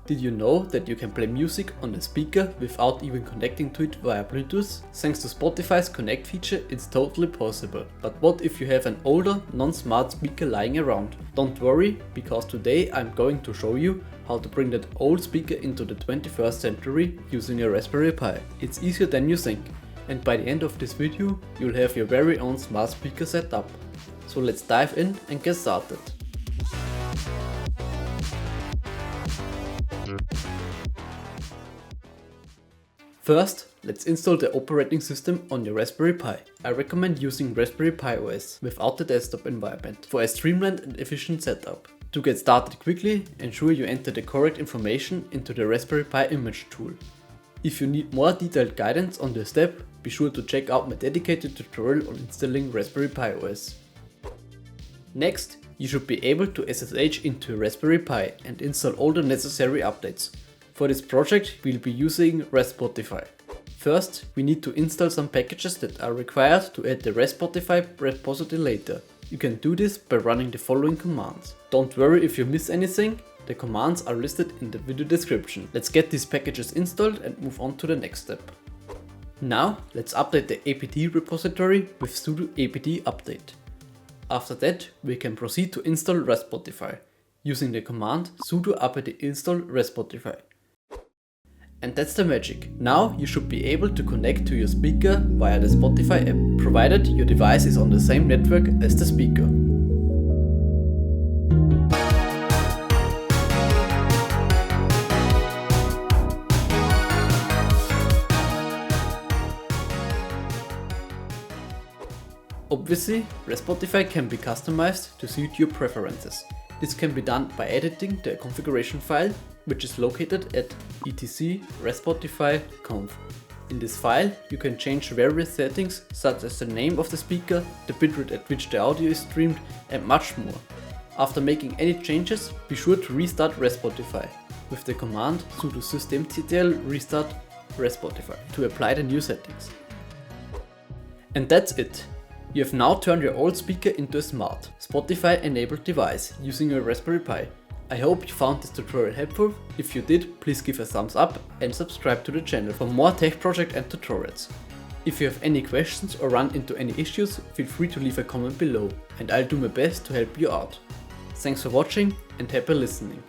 Did you know that you can play music on the speaker without even connecting to it via Bluetooth? Thanks to Spotify's Connect feature, it's totally possible. But what if you have an older, non-smart speaker lying around? Don't worry, because today I'm going to show you how to bring that old speaker into the 21st century using a Raspberry Pi. It's easier than you think, and by the end of this video you'll have your very own smart speaker set up. So let's dive in and get started. First, let's install the operating system on your Raspberry Pi. I recommend using Raspberry Pi OS without the desktop environment for a streamlined and efficient setup. To get started quickly, ensure you enter the correct information into the Raspberry Pi image tool. If you need more detailed guidance on this step, be sure to check out my dedicated tutorial on installing Raspberry Pi OS. Next, you should be able to SSH into a Raspberry Pi and install all the necessary updates. For this project, we'll be using Raspotify. First, we need to install some packages that are required to add the Raspotify repository later. You can do this by running the following commands. Don't worry if you miss anything, the commands are listed in the video description. Let's get these packages installed and move on to the next step. Now, let's update the apt repository with sudo apt update. After that, we can proceed to install Raspotify using the command sudo apt install Raspotify. And that's the magic. Now you should be able to connect to your speaker via the Spotify app, provided your device is on the same network as the speaker. Obviously, Raspotify can be customized to suit your preferences. This can be done by editing the configuration file, which is located at etc raspotify conf. In this file, you can change various settings such as the name of the speaker, the bitrate at which the audio is streamed, and much more. After making any changes, be sure to restart Raspotify with the command sudo systemctl restart Raspotify to apply the new settings. And that's it. You have now turned your old speaker into a smart, Spotify-enabled device using your Raspberry Pi. I hope you found this tutorial helpful. If you did, please give a thumbs up and subscribe to the channel for more tech project and tutorials. If you have any questions or run into any issues, feel free to leave a comment below and I'll do my best to help you out. Thanks for watching and happy listening.